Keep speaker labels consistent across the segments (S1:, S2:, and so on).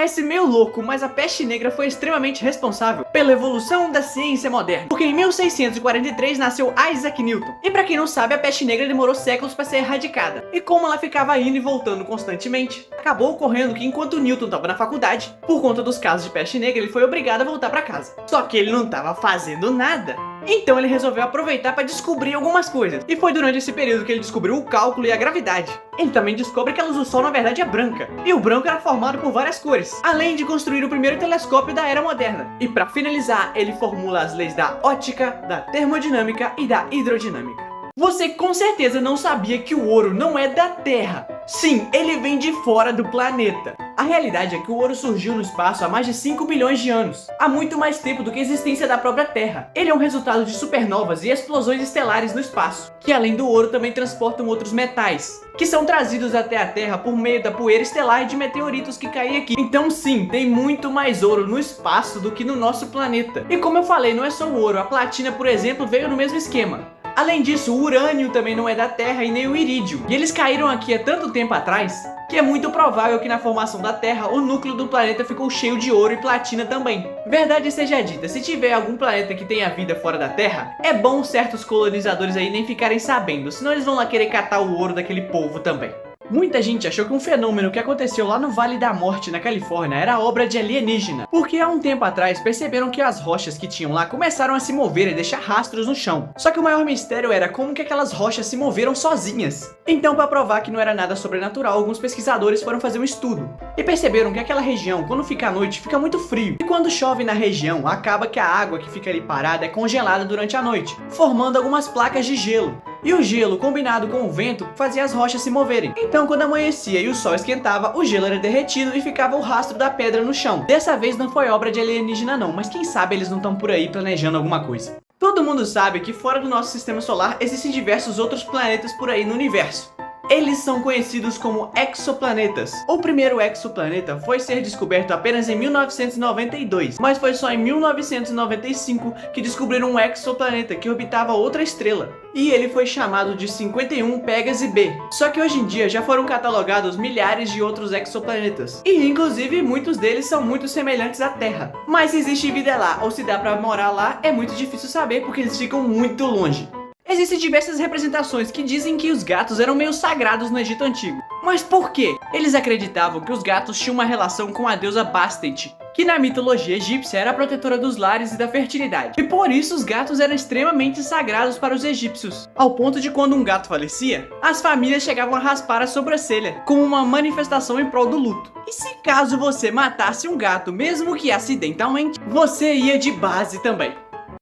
S1: Parece meio louco, mas a peste negra foi extremamente responsável pela evolução da ciência moderna, porque em 1643 nasceu Isaac Newton. E pra quem não sabe, a peste negra demorou séculos para ser erradicada. E como ela ficava indo e voltando constantemente, acabou ocorrendo que enquanto Newton estava na faculdade, por conta dos casos de peste negra, ele foi obrigado a voltar para casa. Só que ele não estava fazendo nada. Então ele resolveu aproveitar para descobrir algumas coisas. E foi durante esse período que ele descobriu o cálculo e a gravidade. Ele também descobre que a luz do Sol na verdade é branca. E o branco era formado por várias cores. Além de construir o primeiro telescópio da era moderna. E para finalizar, ele formula as leis da ótica, da termodinâmica e da hidrodinâmica. Você com certeza não sabia que o ouro não é da Terra. Sim, ele vem de fora do planeta. A realidade é que o ouro surgiu no espaço há mais de 5 bilhões de anos. Há muito mais tempo do que a existência da própria Terra. Ele é um resultado de supernovas e explosões estelares no espaço, que além do ouro também transportam outros metais, que são trazidos até a Terra por meio da poeira estelar e de meteoritos que caem aqui. Então sim, tem muito mais ouro no espaço do que no nosso planeta. E como eu falei, não é só o ouro, a platina, por exemplo, veio no mesmo esquema. Além disso, o urânio também não é da Terra e nem o irídio. E eles caíram aqui há tanto tempo atrás, que é muito provável que na formação da Terra, o núcleo do planeta ficou cheio de ouro e platina também. Verdade seja dita, se tiver algum planeta que tenha vida fora da Terra, é bom certos colonizadores aí nem ficarem sabendo, senão eles vão lá querer catar o ouro daquele povo também. Muita gente achou que um fenômeno que aconteceu lá no Vale da Morte, na Califórnia, era obra de alienígena, porque há um tempo atrás perceberam que as rochas que tinham lá começaram a se mover e deixar rastros no chão. Só que o maior mistério era como que aquelas rochas se moveram sozinhas. Então, para provar que não era nada sobrenatural, alguns pesquisadores foram fazer um estudo e perceberam que aquela região, quando fica à noite, fica muito frio. E quando chove na região, acaba que a água que fica ali parada é congelada durante a noite, formando algumas placas de gelo. E o gelo, combinado com o vento, fazia as rochas se moverem. Então, quando amanhecia e o sol esquentava, o gelo era derretido e ficava o rastro da pedra no chão. Dessa vez não foi obra de alienígena não, mas quem sabe eles não estão por aí planejando alguma coisa. Todo mundo sabe que fora do nosso sistema solar existem diversos outros planetas por aí no universo. Eles são conhecidos como exoplanetas. O primeiro exoplaneta foi ser descoberto apenas em 1992, mas foi só em 1995 que descobriram um exoplaneta que orbitava outra estrela. E ele foi chamado de 51 Pégase B. Só que hoje em dia já foram catalogados milhares de outros exoplanetas. E inclusive muitos deles são muito semelhantes à Terra. Mas se existe vida lá ou se dá pra morar lá é muito difícil saber porque eles ficam muito longe. Existem diversas representações que dizem que os gatos eram meio sagrados no Egito Antigo. Mas por quê? Eles acreditavam que os gatos tinham uma relação com a deusa Bastet, que na mitologia egípcia era a protetora dos lares e da fertilidade. E por isso os gatos eram extremamente sagrados para os egípcios, ao ponto de quando um gato falecia, as famílias chegavam a raspar a sobrancelha, como uma manifestação em prol do luto. E se caso você matasse um gato, mesmo que acidentalmente, você ia de base também.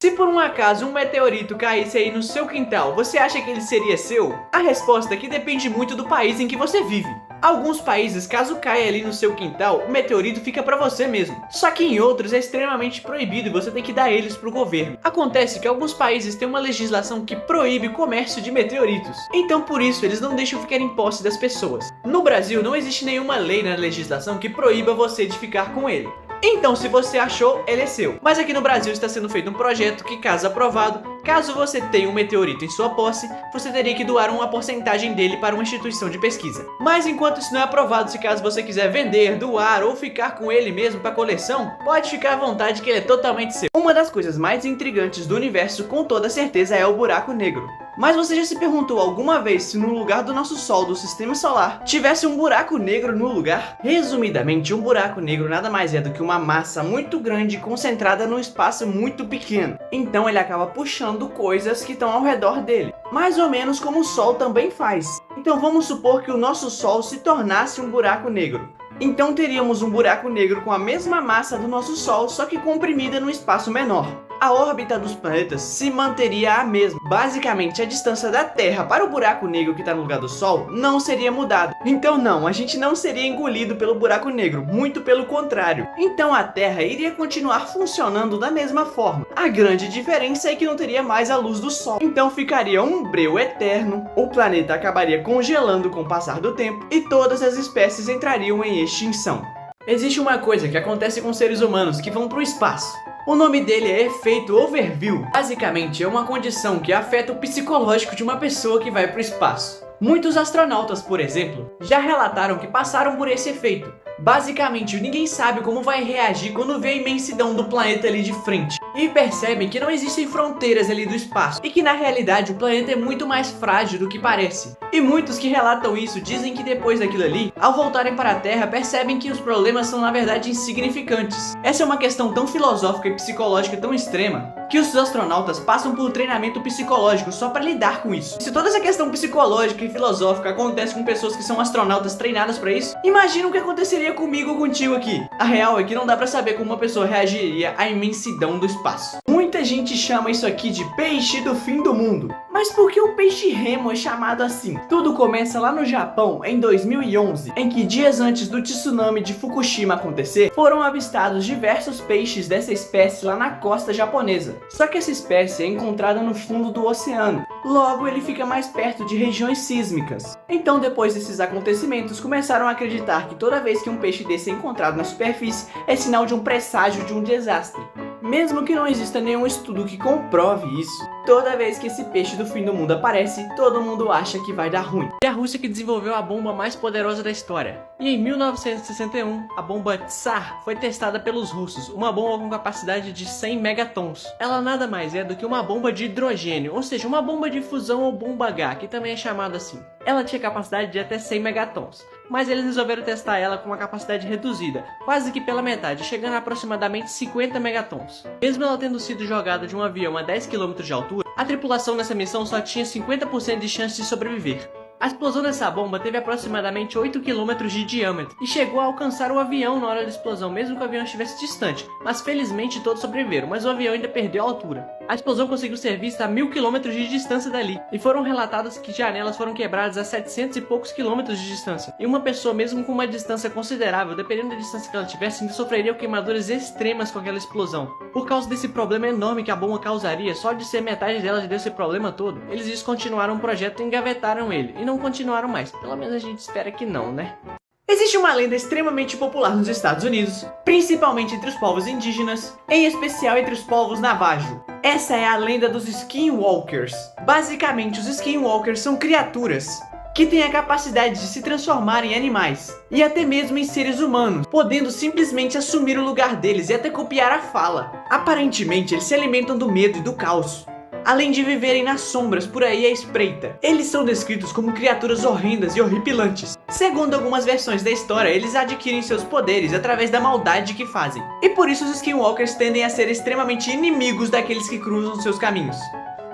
S1: Se por um acaso um meteorito caísse aí no seu quintal, você acha que ele seria seu? A resposta aqui depende muito do país em que você vive. Alguns países, caso caia ali no seu quintal, o meteorito fica pra você mesmo. Só que em outros é extremamente proibido e você tem que dar eles pro governo. Acontece que alguns países têm uma legislação que proíbe o comércio de meteoritos. Então por isso eles não deixam ficar em posse das pessoas. No Brasil não existe nenhuma lei na legislação que proíba você de ficar com ele. Então se você achou, ele é seu. Mas aqui no Brasil está sendo feito um projeto que, caso aprovado, caso você tenha um meteorito em sua posse, você teria que doar uma porcentagem dele para uma instituição de pesquisa. Mas enquanto isso não é aprovado, se caso você quiser vender, doar ou ficar com ele mesmo para coleção, pode ficar à vontade que ele é totalmente seu. Uma das coisas mais intrigantes do universo com toda certeza é o buraco negro. Mas você já se perguntou alguma vez se no lugar do nosso Sol, do Sistema Solar, tivesse um buraco negro no lugar? Resumidamente, um buraco negro nada mais é do que uma massa muito grande concentrada num espaço muito pequeno. Então ele acaba puxando coisas que estão ao redor dele, mais ou menos como o Sol também faz. Então vamos supor que o nosso Sol se tornasse um buraco negro. Então teríamos um buraco negro com a mesma massa do nosso Sol, só que comprimida num espaço menor. A órbita dos planetas se manteria a mesma. Basicamente, a distância da Terra para o buraco negro que está no lugar do Sol não seria mudada. Então não, a gente não seria engolido pelo buraco negro, muito pelo contrário. Então a Terra iria continuar funcionando da mesma forma. A grande diferença é que não teria mais a luz do Sol. Então ficaria um breu eterno, o planeta acabaria congelando com o passar do tempo e todas as espécies entrariam em extinção. Existe uma coisa que acontece com seres humanos que vão para o espaço. O nome dele é efeito overview. Basicamente é uma condição que afeta o psicológico de uma pessoa que vai para o espaço. Muitos astronautas, por exemplo, já relataram que passaram por esse efeito. Basicamente, ninguém sabe como vai reagir quando vê a imensidão do planeta ali de frente. E percebem que não existem fronteiras ali do espaço e que na realidade o planeta é muito mais frágil do que parece. E muitos que relatam isso dizem que depois daquilo ali, ao voltarem para a Terra, percebem que os problemas são na verdade insignificantes. Essa é uma questão tão filosófica e psicológica tão extrema que os astronautas passam por treinamento psicológico só para lidar com isso. Se toda essa questão psicológica e filosófica acontece com pessoas que são astronautas treinadas para isso, imagina o que aconteceria comigo ou contigo aqui. A real é que não dá para saber como uma pessoa reagiria à imensidão do espaço. Muita gente chama isso aqui de peixe do fim do mundo. Mas por que o peixe remo é chamado assim? Tudo começa lá no Japão em 2011, em que dias antes do tsunami de Fukushima acontecer, foram avistados diversos peixes dessa espécie lá na costa japonesa. Só que essa espécie é encontrada no fundo do oceano, logo ele fica mais perto de regiões sísmicas. Então depois desses acontecimentos, começaram a acreditar que toda vez que um peixe desse é encontrado na superfície, é sinal de um presságio de um desastre. Mesmo que não exista nenhum estudo que comprove isso, toda vez que esse peixe do fim do mundo aparece, todo mundo acha que vai dar ruim. E a Rússia que desenvolveu a bomba mais poderosa da história. E em 1961, a bomba Tsar foi testada pelos russos, uma bomba com capacidade de 100 megatons. Ela nada mais é do que uma bomba de hidrogênio, ou seja, uma bomba de fusão ou bomba H, que também é chamada assim. Ela tinha capacidade de até 100 megatons, mas eles resolveram testar ela com uma capacidade reduzida, quase que pela metade, chegando a aproximadamente 50 megatons. Mesmo ela tendo sido jogada de um avião a 10 km de altura, a tripulação nessa missão só tinha 50% de chance de sobreviver. A explosão dessa bomba teve aproximadamente 8 km de diâmetro e chegou a alcançar o avião na hora da explosão, mesmo que o avião estivesse distante, mas felizmente todos sobreviveram, mas o avião ainda perdeu a altura. A explosão conseguiu ser vista a 1000 km de distância dali, e foram relatadas que janelas foram quebradas a 700 e poucos quilômetros de distância, e uma pessoa mesmo com uma distância considerável, dependendo da distância que ela tivesse, ainda sofreria queimaduras extremas com aquela explosão. Por causa desse problema enorme que a bomba causaria, só de ser metade dela já deu esse problema todo, eles descontinuaram o projeto e engavetaram ele, e não continuaram mais. Pelo menos a gente espera que não, né? Existe uma lenda extremamente popular nos Estados Unidos, principalmente entre os povos indígenas, em especial entre os povos Navajo. Essa é a lenda dos Skinwalkers. Basicamente, os Skinwalkers são criaturas que têm a capacidade de se transformar em animais, e até mesmo em seres humanos, podendo simplesmente assumir o lugar deles e até copiar a fala. Aparentemente, eles se alimentam do medo e do caos, além de viverem nas sombras por aí à espreita. Eles são descritos como criaturas horrendas e horripilantes. Segundo algumas versões da história, eles adquirem seus poderes através da maldade que fazem. E por isso os Skinwalkers tendem a ser extremamente inimigos daqueles que cruzam seus caminhos.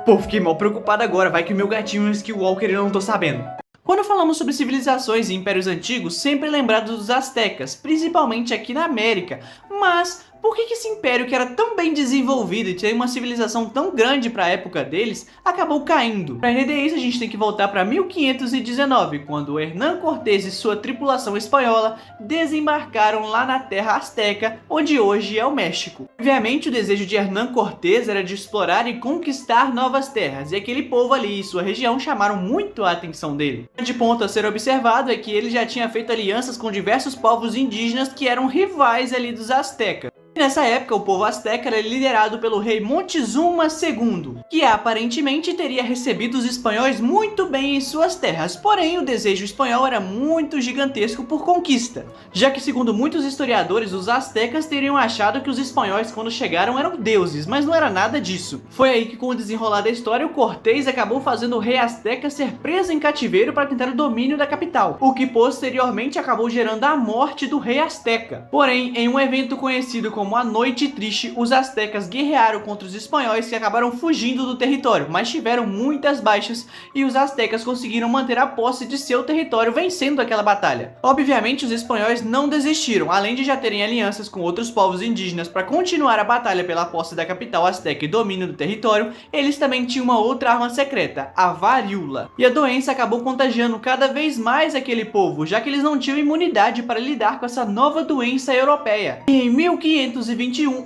S1: Pô, fiquei mal preocupado agora, vai que o meu gatinho é um Skinwalker e eu não tô sabendo. Quando falamos sobre civilizações e impérios antigos, sempre lembrados dos astecas, principalmente aqui na América. Mas por que esse império, que era tão bem desenvolvido e tinha uma civilização tão grande para a época deles, acabou caindo? Para entender isso, a gente tem que voltar para 1519, quando Hernán Cortés e sua tripulação espanhola desembarcaram lá na terra asteca, onde hoje é o México. Obviamente, o desejo de Hernán Cortés era de explorar e conquistar novas terras, e aquele povo ali e sua região chamaram muito a atenção dele. O grande ponto a ser observado é que ele já tinha feito alianças com diversos povos indígenas que eram rivais ali dos astecas. E nessa época, o povo asteca era liderado pelo rei Montezuma II, que aparentemente teria recebido os espanhóis muito bem em suas terras, porém o desejo espanhol era muito gigantesco por conquista, já que segundo muitos historiadores, os astecas teriam achado que os espanhóis quando chegaram eram deuses, mas não era nada disso. Foi aí que, com o desenrolar da história, o Cortés acabou fazendo o rei asteca ser preso em cativeiro para tentar o domínio da capital, o que posteriormente acabou gerando a morte do rei asteca. Porém, em um evento conhecido como a Noite Triste, os astecas guerrearam contra os espanhóis que acabaram fugindo do território, mas tiveram muitas baixas e os astecas conseguiram manter a posse de seu território vencendo aquela batalha. Obviamente, os espanhóis não desistiram, além de já terem alianças com outros povos indígenas para continuar a batalha pela posse da capital asteca e domínio do território, eles também tinham uma outra arma secreta, a varíola. E a doença acabou contagiando cada vez mais aquele povo, já que eles não tinham imunidade para lidar com essa nova doença europeia. E em 1521,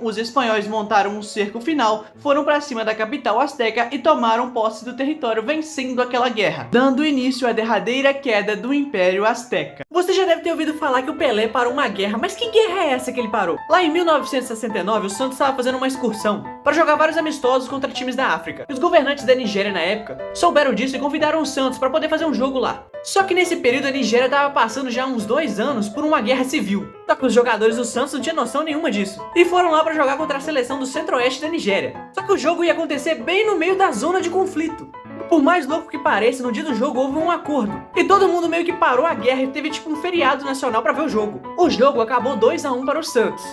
S1: os espanhóis montaram um cerco final, foram para cima da capital asteca e tomaram posse do território, vencendo aquela guerra, dando início à derradeira queda do Império Azteca. Você já deve ter ouvido falar que o Pelé parou uma guerra, mas que guerra é essa que ele parou? Lá em 1969, o Santos estava fazendo uma excursão para jogar vários amistosos contra times da África. E os governantes da Nigéria na época souberam disso e convidaram o Santos para poder fazer um jogo lá. Só que nesse período a Nigéria estava passando já uns 2 anos por uma guerra civil. Só que os jogadores do Santos não tinham noção nenhuma disso. E foram lá para jogar contra a seleção do centro-oeste da Nigéria. Só que o jogo ia acontecer bem no meio da zona de conflito. Por mais louco que pareça, no dia do jogo houve um acordo. E todo mundo meio que parou a guerra e teve tipo um feriado nacional para ver o jogo. O jogo acabou 2-1 para o Santos.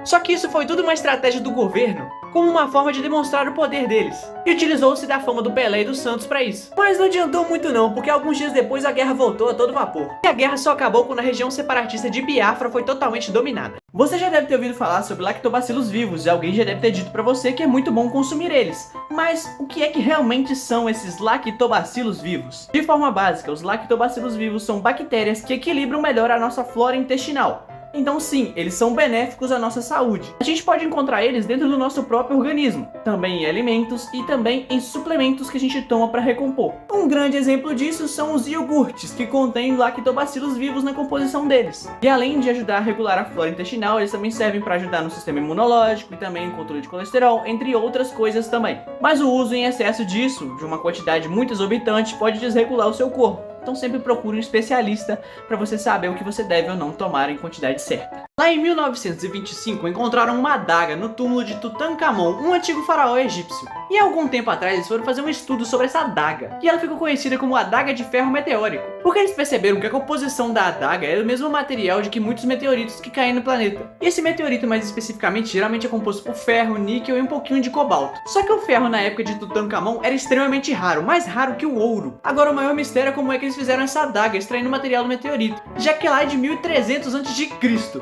S1: Só que isso foi tudo uma estratégia do governo, como uma forma de demonstrar o poder deles. E utilizou-se da fama do Pelé e do Santos para isso. Mas não adiantou muito não, porque alguns dias depois a guerra voltou a todo vapor. E a guerra só acabou quando a região separatista de Biafra foi totalmente dominada. Você já deve ter ouvido falar sobre lactobacilos vivos, e alguém já deve ter dito para você que é muito bom consumir eles. Mas o que é que realmente são esses lactobacilos vivos? De forma básica, os lactobacilos vivos são bactérias que equilibram melhor a nossa flora intestinal. Então sim, eles são benéficos à nossa saúde. A gente pode encontrar eles dentro do nosso próprio organismo, também em alimentos e também em suplementos que a gente toma para recompor. Um grande exemplo disso são os iogurtes, que contêm lactobacilos vivos na composição deles. E além de ajudar a regular a flora intestinal, eles também servem para ajudar no sistema imunológico e também no controle de colesterol, entre outras coisas também. Mas o uso em excesso disso, de uma quantidade muito exorbitante, pode desregular o seu corpo. Então sempre procure um especialista para você saber o que você deve ou não tomar em quantidade certa. Lá em 1925 encontraram uma adaga no túmulo de Tutankhamon, um antigo faraó egípcio. E há algum tempo atrás eles foram fazer um estudo sobre essa adaga, e ela ficou conhecida como adaga de ferro meteórico, porque eles perceberam que a composição da adaga era o mesmo material de que muitos meteoritos que caem no planeta. E esse meteorito mais especificamente geralmente é composto por ferro, níquel e um pouquinho de cobalto. Só que o ferro na época de Tutankhamon era extremamente raro, mais raro que o ouro. Agora o maior mistério é como é que eles fizeram essa adaga extraindo o material do meteorito, já que lá é de 1300 a.C.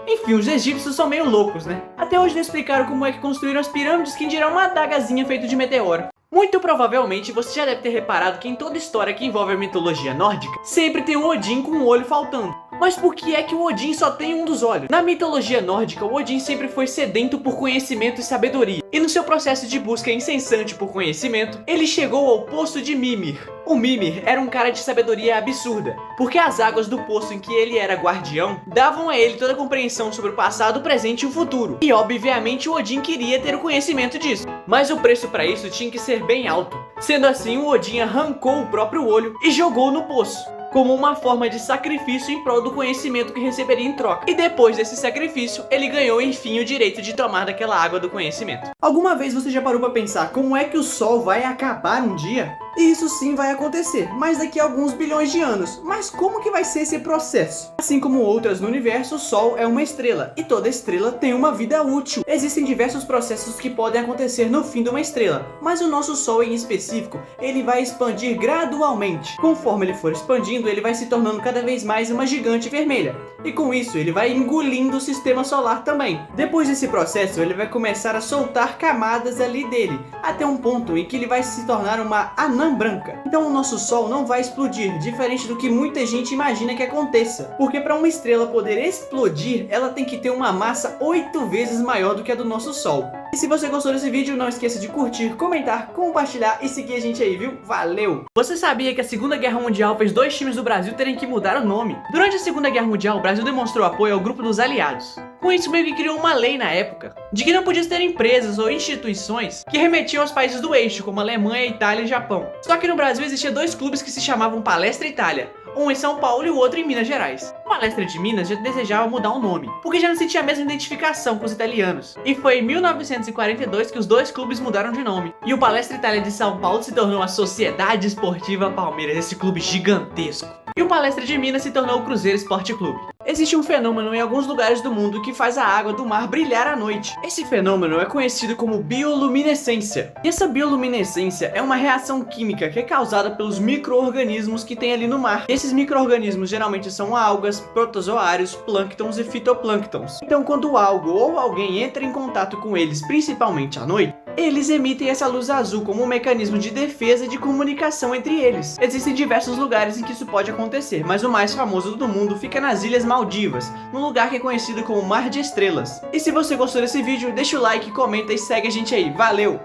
S1: Enfim, os egípcios são meio loucos, né? Até hoje não explicaram como é que construíram as pirâmides, quem dirá uma adagazinha feita de meteoro. Muito provavelmente você já deve ter reparado que em toda história que envolve a mitologia nórdica, sempre tem um Odin com um olho faltando. Mas por que é que o Odin só tem um dos olhos? Na mitologia nórdica, o Odin sempre foi sedento por conhecimento e sabedoria. E no seu processo de busca incessante por conhecimento, ele chegou ao poço de Mimir. O Mimir era um cara de sabedoria absurda, porque as águas do poço em que ele era guardião davam a ele toda a compreensão sobre o passado, o presente e o futuro. E obviamente o Odin queria ter o conhecimento disso. Mas o preço para isso tinha que ser bem alto. Sendo assim, o Odin arrancou o próprio olho e jogou no poço, como uma forma de sacrifício em prol do conhecimento que receberia em troca. E depois desse sacrifício, ele ganhou enfim o direito de tomar daquela água do conhecimento. Alguma vez você já parou para pensar como é que o Sol vai acabar um dia? E isso sim vai acontecer, mas daqui a alguns bilhões de anos. Mas como que vai ser esse processo? Assim como outras no universo, o Sol é uma estrela, e toda estrela tem uma vida útil. Existem diversos processos que podem acontecer no fim de uma estrela, mas o nosso Sol em específico, ele vai expandir gradualmente. Conforme ele for expandindo, ele vai se tornando cada vez mais uma gigante vermelha. E com isso, ele vai engolindo o sistema solar também. Depois desse processo, ele vai começar a soltar camadas ali dele, até um ponto em que ele vai se tornar uma anã branca. Então o nosso Sol não vai explodir, diferente do que muita gente imagina que aconteça. Porque para uma estrela poder explodir, ela tem que ter uma massa 8 vezes maior do que a do nosso Sol. E se você gostou desse vídeo, não esqueça de curtir, comentar, compartilhar e seguir a gente aí, viu? Valeu! Você sabia que a Segunda Guerra Mundial fez 2 times do Brasil terem que mudar o nome? Durante a Segunda Guerra Mundial, o Brasil demonstrou apoio ao grupo dos aliados. Com isso, meio que criou uma lei na época, de que não podia ter empresas ou instituições que remetiam aos países do eixo, como Alemanha, Itália e Japão. Só que no Brasil existia 2 clubes que se chamavam Palestra Itália, um em São Paulo e o outro em Minas Gerais. A Palestra de Minas já desejava mudar o nome, porque já não sentia a mesma identificação com os italianos. E foi em 1942 que os 2 clubes mudaram de nome. E o Palestra Itália de São Paulo se tornou a Sociedade Esportiva Palmeiras, esse clube gigantesco. E o Palestra de Minas se tornou o Cruzeiro Esporte Clube. Existe um fenômeno em alguns lugares do mundo que faz a água do mar brilhar à noite. Esse fenômeno é conhecido como bioluminescência. E essa bioluminescência é uma reação química que é causada pelos micro-organismos que tem ali no mar. Esses micro-organismos geralmente são algas, protozoários, plânctons e fitoplânctons. Então quando algo ou alguém entra em contato com eles, principalmente à noite, eles emitem essa luz azul como um mecanismo de defesa e de comunicação entre eles. Existem diversos lugares em que isso pode acontecer, mas o mais famoso do mundo fica nas Ilhas Maldivas, num lugar que é conhecido como Mar de Estrelas. E se você gostou desse vídeo, deixa o like, comenta e segue a gente aí. Valeu!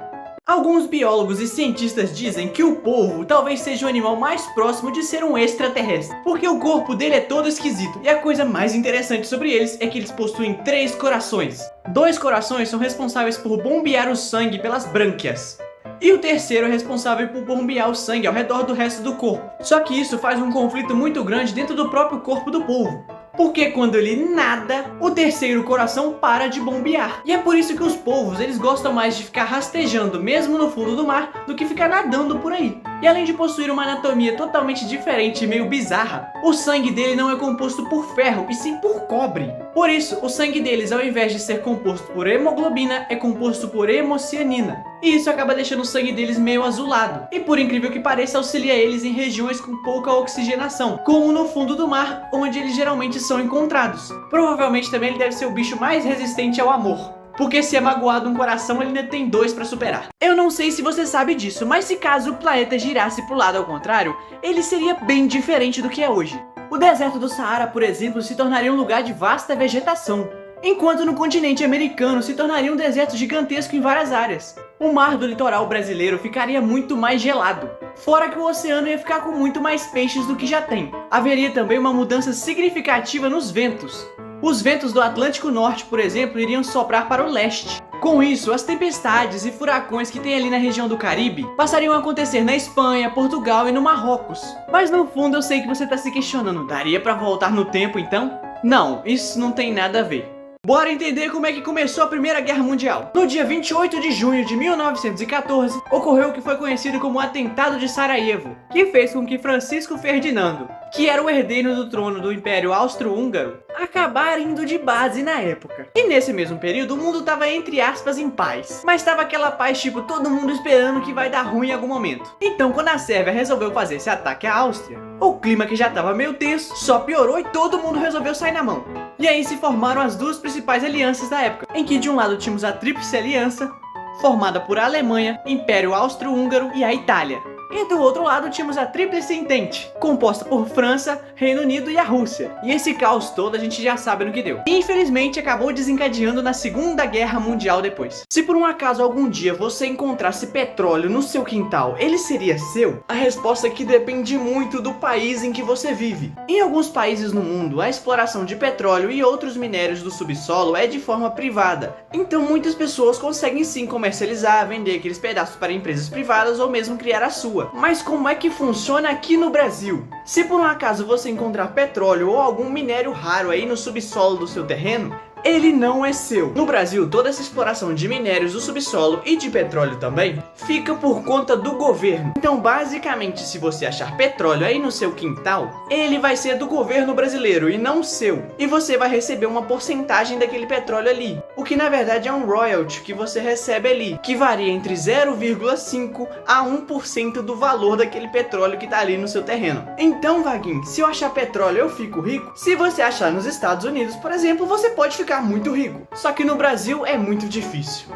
S1: Alguns biólogos e cientistas dizem que o polvo talvez seja o animal mais próximo de ser um extraterrestre, porque o corpo dele é todo esquisito, e a coisa mais interessante sobre eles é que eles possuem 3 corações. 2 corações são responsáveis por bombear o sangue pelas brânquias. E o terceiro é responsável por bombear o sangue ao redor do resto do corpo. Só que isso faz um conflito muito grande dentro do próprio corpo do polvo. Porque quando ele nada, o terceiro coração para de bombear. E é por isso que os polvos, eles gostam mais de ficar rastejando mesmo no fundo do mar do que ficar nadando por aí. E além de possuir uma anatomia totalmente diferente e meio bizarra, o sangue dele não é composto por ferro, e sim por cobre. Por isso, o sangue deles, ao invés de ser composto por hemoglobina, é composto por hemocianina. E isso acaba deixando o sangue deles meio azulado. E por incrível que pareça, auxilia eles em regiões com pouca oxigenação, como no fundo do mar, onde eles geralmente são encontrados. Provavelmente também ele deve ser o bicho mais resistente ao amor. Porque se é magoado um coração, ele ainda tem 2 para superar. Eu não sei se você sabe disso, mas se caso o planeta girasse pro lado ao contrário, ele seria bem diferente do que é hoje. O deserto do Saara, por exemplo, se tornaria um lugar de vasta vegetação, enquanto no continente americano se tornaria um deserto gigantesco em várias áreas. O mar do litoral brasileiro ficaria muito mais gelado, fora que o oceano ia ficar com muito mais peixes do que já tem. Haveria também uma mudança significativa nos ventos. Os ventos do Atlântico Norte, por exemplo, iriam soprar para o leste. Com isso, as tempestades e furacões que tem ali na região do Caribe passariam a acontecer na Espanha, Portugal e no Marrocos. Mas no fundo eu sei que você está se questionando, daria para voltar no tempo então? Não, isso não tem nada a ver. Bora entender como é que começou a Primeira Guerra Mundial. No dia 28 de junho de 1914, ocorreu o que foi conhecido como o Atentado de Sarajevo, que fez com que Francisco Ferdinando, que era o herdeiro do trono do Império Austro-Húngaro, acabar indo de base na época. E nesse mesmo período o mundo tava entre aspas em paz, mas tava aquela paz tipo todo mundo esperando que vai dar ruim em algum momento. Então quando a Sérvia resolveu fazer esse ataque à Áustria, o clima que já tava meio tenso só piorou e todo mundo resolveu sair na mão. E aí se formaram as duas principais alianças da época, em que de um lado tínhamos a Tríplice Aliança, formada por a Alemanha, Império Austro-Húngaro e a Itália. E do outro lado tínhamos a Tríplice Entente, composta por França, Reino Unido e a Rússia. E esse caos todo a gente já sabe no que deu. E infelizmente acabou desencadeando na Segunda Guerra Mundial depois. Se por um acaso algum dia você encontrasse petróleo no seu quintal, ele seria seu? A resposta é que depende muito do país em que você vive. Em alguns países no mundo, a exploração de petróleo e outros minérios do subsolo é de forma privada. Então muitas pessoas conseguem sim comercializar, vender aqueles pedaços para empresas privadas ou mesmo criar a sua. Mas como é que funciona aqui no Brasil? Se por um acaso você encontrar petróleo ou algum minério raro aí no subsolo do seu terreno, ele não é seu. No Brasil, toda essa exploração de minérios do subsolo e de petróleo também fica por conta do governo. Então, basicamente, se você achar petróleo aí no seu quintal, ele vai ser do governo brasileiro e não seu. E você vai receber uma porcentagem daquele petróleo ali, o que na verdade é um royalty que você recebe ali, que varia entre 0,5 a 1% do valor daquele petróleo que tá ali no seu terreno. Então, Vaguinho, se eu achar petróleo eu fico rico? Se você achar nos Estados Unidos, por exemplo, você pode ficar muito rico. Só que no Brasil é muito difícil.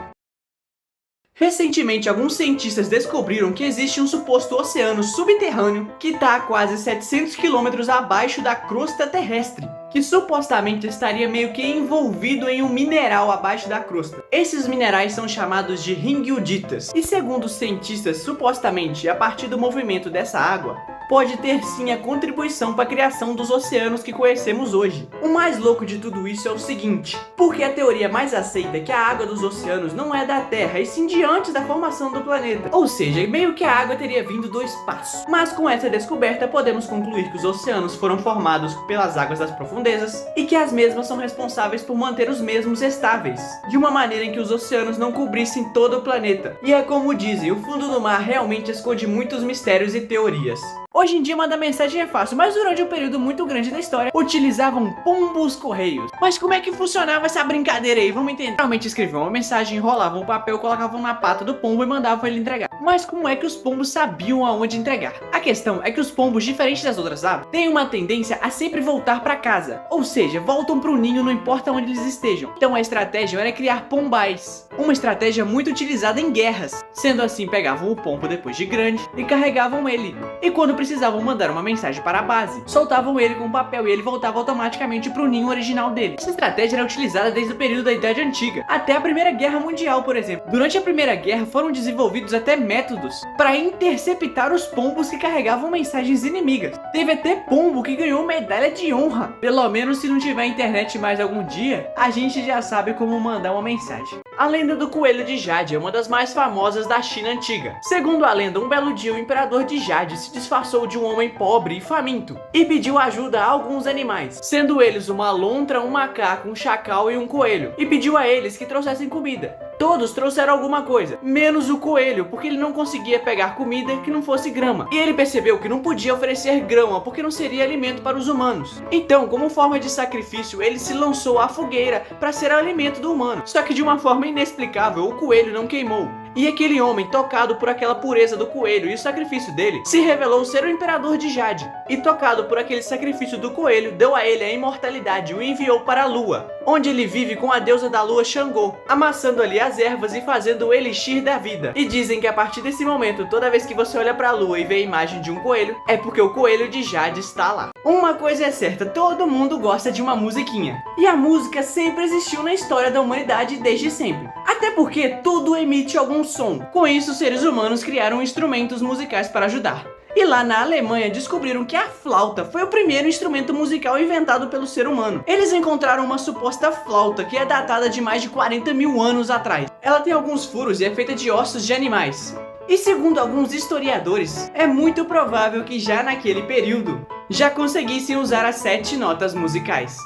S1: Recentemente, alguns cientistas descobriram que existe um suposto oceano subterrâneo que está a quase 700 km abaixo da crosta terrestre, que supostamente estaria meio que envolvido em um mineral abaixo da crosta. Esses minerais são chamados de ringuiditas, e segundo os cientistas, supostamente, a partir do movimento dessa água, pode ter sim a contribuição para a criação dos oceanos que conhecemos hoje. O mais louco de tudo isso é o seguinte, porque a teoria mais aceita é que a água dos oceanos não é da Terra, e sim de antes da formação do planeta. Ou seja, meio que a água teria vindo do espaço. Mas com essa descoberta podemos concluir que os oceanos foram formados pelas águas das profundezas e que as mesmas são responsáveis por manter os mesmos estáveis, de uma maneira em que os oceanos não cobrissem todo o planeta. E é como dizem, o fundo do mar realmente esconde muitos mistérios e teorias. Hoje em dia mandar mensagem é fácil, mas durante um período muito grande da história utilizavam pombos correios. Mas como é que funcionava essa brincadeira aí? Vamos entender. Realmente escreviam uma mensagem, enrolavam o papel, colocavam na pata do pombo e mandavam ele entregar. Mas como é que os pombos sabiam aonde entregar? A questão é que os pombos, diferente das outras aves, têm uma tendência a sempre voltar para casa. Ou seja, voltam para o ninho não importa onde eles estejam. Então a estratégia era criar pombais. Uma estratégia muito utilizada em guerras. Sendo assim, pegavam o pombo depois de grande e carregavam ele. E quando precisavam mandar uma mensagem para a base, soltavam ele com o papel e ele voltava automaticamente para o ninho original dele. Essa estratégia era utilizada desde o período da Idade Antiga, até a Primeira Guerra Mundial, por exemplo. Durante a Primeira Guerra foram desenvolvidos até métodos para interceptar os pombos que carregavam mensagens inimigas. Teve até pombo que ganhou medalha de honra. Pelo menos se não tiver internet mais algum dia, a gente já sabe como mandar uma mensagem. A lenda do coelho de Jade é uma das mais famosas da China antiga. Segundo a lenda, um belo dia o imperador de Jade se disfarçou de um homem pobre e faminto e pediu ajuda a alguns animais, sendo eles uma lontra, um macaco, um chacal e um coelho, e pediu a eles que trouxessem comida. Todos trouxeram alguma coisa, menos o coelho, porque ele não conseguia pegar comida que não fosse grama. E ele percebeu que não podia oferecer grama, porque não seria alimento para os humanos. Então, como forma de sacrifício, ele se lançou à fogueira para ser alimento do humano. Só que de uma forma inexplicável, o coelho não queimou. E aquele homem, tocado por aquela pureza do coelho e o sacrifício dele, se revelou ser o imperador de Jade. E tocado por aquele sacrifício do coelho, deu a ele a imortalidade e o enviou para a lua, onde ele vive com a deusa da lua Xangô, amassando ali as ervas e fazendo o elixir da vida. E dizem que a partir desse momento, toda vez que você olha para a lua e vê a imagem de um coelho, é porque o coelho de Jade está lá. Uma coisa é certa, todo mundo gosta de uma musiquinha. E a música sempre existiu na história da humanidade desde sempre. Até porque tudo emite algum som. Com isso, os seres humanos criaram instrumentos musicais para ajudar. E lá na Alemanha descobriram que a flauta foi o primeiro instrumento musical inventado pelo ser humano. Eles encontraram uma suposta flauta que é datada de mais de 40 mil anos atrás. Ela tem alguns furos e é feita de ossos de animais. E segundo alguns historiadores, é muito provável que já naquele período já conseguissem usar as 7 notas musicais.